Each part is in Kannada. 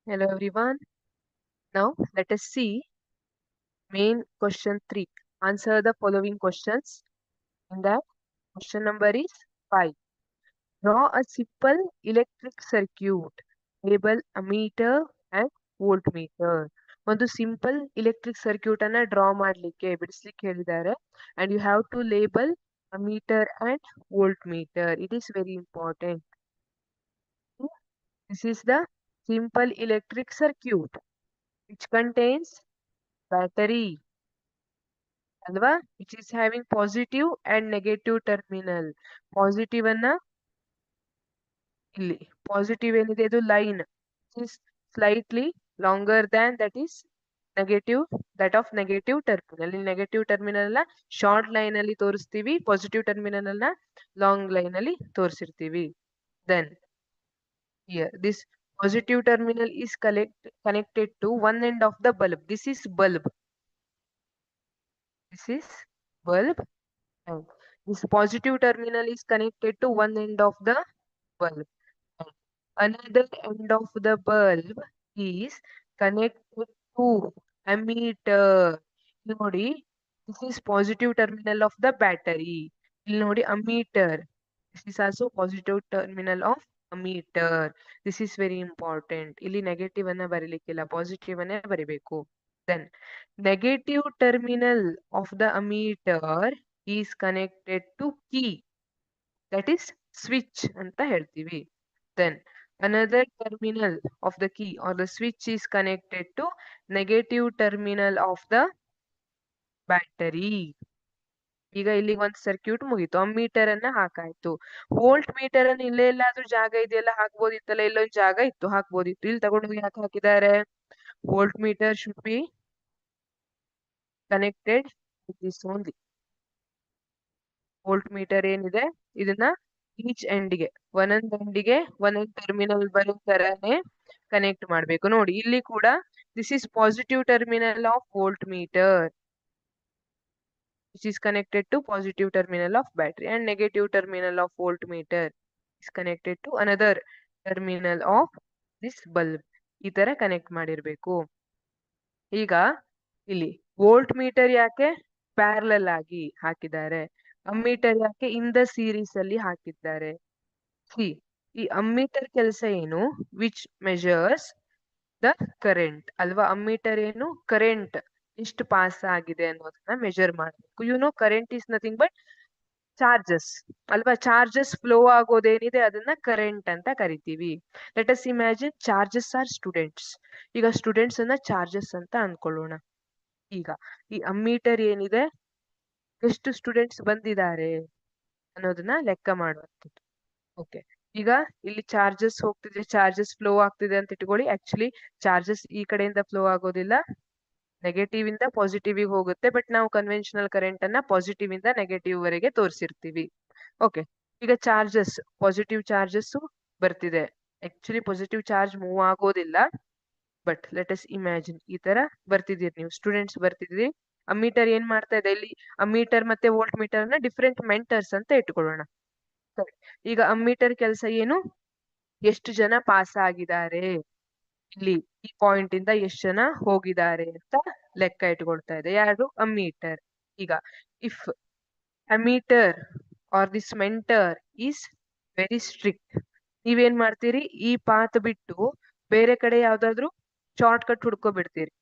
Hello everyone. Now let us see main question 3. Answer the following questions. In that question number is 5. Draw a simple electric circuit. Label ammeter and voltmeter. ಒಂದು ಸಿಂಪಲ್ ಎಲೆಕ್ಟ್ರಿಕ್ ಸರ್ಕ್ಯೂಟ್ ಅನ್ನ ಡ್ರಾ ಮಾಡ್ಲಿಕ್ಕೆ ಬಿಡಿಸ್ಲಿಕ್ಕೆ ಹೇಳಿದ್ದಾರೆ and you have to label ammeter and voltmeter. It is very important. This is the simple electric circuit which contains battery ಅಲ್ವಾ which is having positive and negative terminal. Positive ಅನ್ನ ಇಲ್ಲಿ ಪಾಸಿಟಿವ್ ಏನಿದೆ ಇದು line is slightly longer than that is negative that of negative terminal. ಇಲ್ಲಿ ನೆಗೆಟಿವ್ ಟರ್ಮಿನಲ್ ಅನ್ನ ಶಾರ್ಟ್ ಲೈನ್ ಅಲ್ಲಿ ತೋರಿಸ್ತೀವಿ, ಪಾಸಿಟಿವ್ ಟರ್ಮಿನಲ್ ಅನ್ನ ಲಾಂಗ್ ಲೈನ್ ಅಲ್ಲಿ ತೋರಿಸಿರ್ತೀವಿ. Then here this positive terminal is connected to one end of the bulb. This is bulb. This is bulb. And this positive terminal is connected to one end of the bulb. And another end of the bulb is connected to ammeter. ಇಲ್ಲಿ ನೋಡಿ, this is positive terminal of the battery. ಇಲ್ಲಿ ನೋಡಿ ammeter. This is also positive terminal of ammeter. This is very important. ಇಲ್ಲಿ ನೆಗೆಟಿವ್ ಅನ್ನ ಬರೀಲಿಕ್ಕಿಲ್ಲ, ಪಾಸಿಟಿವ್ ಅನ್ನೇ ಬರಿಬೇಕು. Then negative terminal of the ammeter is connected to key, that is switch ಅಂತ ಹೇಳ್ತೀವಿ. Then another terminal of the key or the switch is connected to negative terminal of the battery. ಈಗ ಇಲ್ಲಿ ಒಂದು ಸರ್ಕ್ಯೂಟ್ ಮುಗೀತು, ಅಮ್ಮೀಟರ್ ಅನ್ನ ಹಾಕಾಯ್ತು. ವೋಲ್ಟ್ ಮೀಟರ್ ಅನ್ನು ಇಲ್ಲೇ ಎಲ್ಲಾದ್ರೂ ಜಾಗ ಇದೆಯಲ್ಲ ಹಾಕ್ಬೋದಿತ್ತಲ್ಲ, ಇಲ್ಲೊಂದು ಜಾಗ ಇತ್ತು ಹಾಕ್ಬೋದಿತ್ತು, ಇಲ್ಲಿ ತಗೊಂಡು ಯಾಕೆ ಹಾಕಿದ್ದಾರೆ? Volt meter should be connected with this only. Volt meter ಏನಿದೆ ಇದನ್ನ ಈಚ್ ಎಂಡ್ಗೆ ಒಂದೊಂದು ಟರ್ಮಿನಲ್ ಬರೋ ತರಾನೇ ಕನೆಕ್ಟ್ ಮಾಡ್ಬೇಕು. ನೋಡಿ ಇಲ್ಲಿ ಕೂಡ this is positive terminal of volt meter which is connected to positive terminal of battery, and negative terminal of voltmeter is connected to another terminal of this bulb. ಈ ತರ ಕನೆಕ್ಟ್ ಮಾಡಿರ್ಬೇಕು. ಈಗ ಇಲ್ಲಿ ವೋಲ್ಟ್ ಮೀಟರ್ ಯಾಕೆ ಪ್ಯಾರಲಲ್ ಆಗಿ ಹಾಕಿದ್ದಾರೆ, ಅಮ್ಮೀಟರ್ ಯಾಕೆ ಇನ್ ದ ಸೀರೀಸ್ ಅಲ್ಲಿ ಹಾಕಿದ್ದಾರೆ? ಸಿ, ಈ ಅಮ್ಮೀಟರ್ ಕೆಲಸ ಏನು? ವಿಚ್ ಮೆಜರ್ಸ್ ದ ಕರೆಂಟ್ ಅಲ್ವಾ. ಅಮ್ಮೀಟರ್ ಏನು? ಕರೆಂಟ್ ಎಷ್ಟು ಪಾಸ್ ಆಗಿದೆ ಅನ್ನೋದನ್ನ ಮೆಜರ್ ಮಾಡಬೇಕು. You know current is nothing but charges ಅಲ್ವಾ. ಚಾರ್ಜಸ್ ಫ್ಲೋ ಆಗೋದೇನಿದೆ ಅದನ್ನ ಕರೆಂಟ್ ಅಂತ ಕರಿತೀವಿ. Let us imagine charges are students. ಈಗ ಸ್ಟೂಡೆಂಟ್ಸ್ ಅನ್ನ ಚಾರ್ಜಸ್ ಅಂತ ಅನ್ಕೊಳ್ಳೋಣ. ಈಗ ಈ ಅಮ್ಮೀಟರ್ ಏನಿದೆ ಎಷ್ಟು ಸ್ಟೂಡೆಂಟ್ಸ್ ಬಂದಿದ್ದಾರೆ ಅನ್ನೋದನ್ನ ಲೆಕ್ಕ ಮಾಡುವಂಥದ್ದು. ಓಕೆ, ಈಗ ಇಲ್ಲಿ ಚಾರ್ಜಸ್ ಹೋಗ್ತಿದೆ, ಚಾರ್ಜಸ್ ಫ್ಲೋ ಆಗ್ತಿದೆ ಅಂತ ಇಟ್ಕೊಳ್ಳಿ. ಆಕ್ಚುಲಿ ಚಾರ್ಜಸ್ ಈ ಕಡೆಯಿಂದ ಫ್ಲೋ ಆಗೋದಿಲ್ಲ, ನೆಗೆಟಿವ್ ಇಂದ ಪಾಸಿಟಿವ್ ಹೋಗುತ್ತೆ. ಬಟ್ ನಾವು ಕನ್ವೆನ್ಷನಲ್ ಕರೆಂಟ್ ಅನ್ನ ಪಾಸಿಟಿವ್ ಇಂದ ನೆಗೆಟಿವ್ ವರೆಗೆ ತೋರಿಸಿರ್ತೀವಿ. ಓಕೆ, ಈಗ ಚಾರ್ಜಸ್ ಪಾಸಿಟಿವ್ ಚಾರ್ಜಸ್ ಬರ್ತಿದೆ. ಆಕ್ಚುಲಿ ಪಾಸಿಟಿವ್ ಚಾರ್ಜ್ ಮೂವ್ ಆಗೋದಿಲ್ಲ, ಬಟ್ ಲೆಟ್ ಅಸ್ ಇಮ್ಯಾಜಿನ್ ಈ ತರ ಬರ್ತಿದ್ದೀರಿ ನೀವು, ಸ್ಟೂಡೆಂಟ್ಸ್ ಬರ್ತಿದ್ದೀರಿ. ಅಮ್ಮೀಟರ್ ಏನ್ ಮಾಡ್ತಾ ಇದೆ ಇಲ್ಲಿ? ಅಮ್ಮೀಟರ್ ಮತ್ತೆ ವೋಲ್ಟ್ ಮೀಟರ್ ನ ಡಿಫ್ರೆಂಟ್ ಮೆಂಟರ್ಸ್ ಅಂತ ಇಟ್ಕೊಳ್ಳೋಣ. ಈಗ ಅಮ್ಮೀಟರ್ ಕೆಲಸ ಏನು? ಎಷ್ಟು ಜನ ಪಾಸ್ ಆಗಿದ್ದಾರೆ, ಇಲ್ಲಿ ಈ ಪಾಯಿಂಟ್ ಇಂದ ಎಷ್ಟು ಜನ ಹೋಗಿದ್ದಾರೆ ಅಂತ ಲೆಕ್ಕ ಇಟ್ಕೊಳ್ತಾ ಇದೆ. ಯಾರು? ಅಮ್ಮೀಟರ್. ಈಗ if ammeter are this mentor is very strict, ನೀವೇನ್ ಮಾಡ್ತೀರಿ? ಈ ಪಾತ್ ಬಿಟ್ಟು ಬೇರೆ ಕಡೆ ಯಾವ್ದಾದ್ರು ಶಾರ್ಟ್ ಕಟ್ ಹುಡ್ಕೊಬಿಡ್ತೀರಿ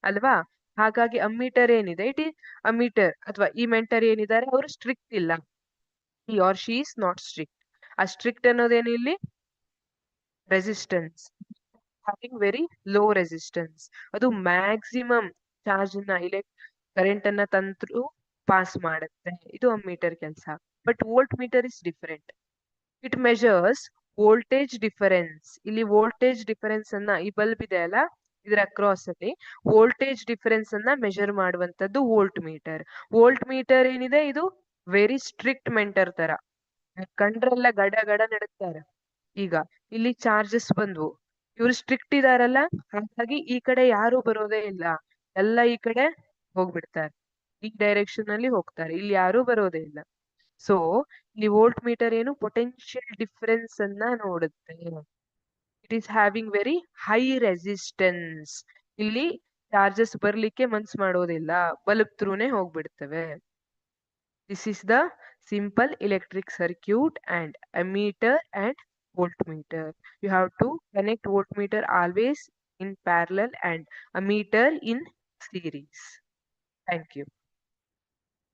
ಅಲ್ವಾ. ಹಾಗಾಗಿ ಅಮ್ಮೀಟರ್ ಏನಿದೆ, ಇಟ್ ಈಸ್ ಅಮ್ಮೀಟರ್ ಅಥವಾ ಈ ಮೆಂಟರ್ ಏನಿದ್ದಾರೆ ಅವರು ಸ್ಟ್ರಿಕ್ಟ್ ಇಲ್ಲ. he or she is not strict. ಆ ಸ್ಟ್ರಿಕ್ಟ್ ಅನ್ನೋದೇನು ಇಲ್ಲಿ? Resistance, having very low resistance. ಅದು ಮ್ಯಾಕ್ಸಿಮಮ್ ಚಾರ್ಜ್ ನ ಕರೆಂಟ್ ಅನ್ನ ತಂದ್ರು ಪಾಸ್ ಮಾಡುತ್ತೆ. ಇದು ಅಮ್ಮೀಟರ್ ಕೆಲಸ. But volt meter is different. It measures voltage difference. ಇಲ್ಲಿ ವೋಲ್ಟೇಜ್ ಡಿಫರೆನ್ಸ್ ಅನ್ನ, ಈ ಬಲ್ಬ್ ಇದೆ ಅಲ್ಲ ಇದರ ಅಕ್ರಾಸ್ ಅಲ್ಲಿ ವೋಲ್ಟೇಜ್ ಡಿಫರೆನ್ಸ್ ಅನ್ನ ಮೆಜರ್ ಮಾಡುವಂತದ್ದು ವೋಲ್ಟ್ ಮೀಟರ್. ವೋಲ್ಟ್ ಮೀಟರ್ ಏನಿದೆ ಇದು ವೆರಿ ಸ್ಟ್ರಿಕ್ಟ್ ಮೆಂಟರ್ ತರ, ಕಂಡ್ರೆಲ್ಲ ಗಡ ಗಡ ನಡುತ್ತಾರೆ. ಈಗ ಇಲ್ಲಿ ಚಾರ್ಜಸ್ ಬಂದ್ವು, ಇವ್ರು ಸ್ಟ್ರಿಕ್ಟ್ ಇದಾರಲ್ಲ, ಹಾಗಾಗಿ ಈ ಕಡೆ ಯಾರು ಬರೋದೇ ಇಲ್ಲ, ಎಲ್ಲ ಈ ಕಡೆ ಹೋಗ್ಬಿಡ್ತಾರೆ, ಈ ಡೈರೆಕ್ಷನ್ ಅಲ್ಲಿ ಹೋಗ್ತಾರೆ, ಇಲ್ಲಿ ಯಾರು ಬರೋದೇ ಇಲ್ಲ. ಸೊ ಇಲ್ಲಿ ವೋಲ್ಟ್ ಮೀಟರ್ ಏನು? ಪೊಟೆನ್ಶಿಯಲ್ ಡಿಫರೆನ್ಸ್ ಅನ್ನ ನೋಡುತ್ತೆ. It is having very high resistance. ಇಲ್ಲಿ ಚಾರ್ಜಸ್ ಬರ್ಲಿಕ್ಕೆ ಮನ್ಸ್ ಮಾಡೋದಿಲ್ಲ, ಬಲ್ಬ್ ಥ್ರೂನೇ ಹೋಗ್ಬಿಡ್ತವೆ. This is the simple electric circuit and ammeter and voltmeter. You have to connect voltmeter always in parallel and ammeter in series. Thank you.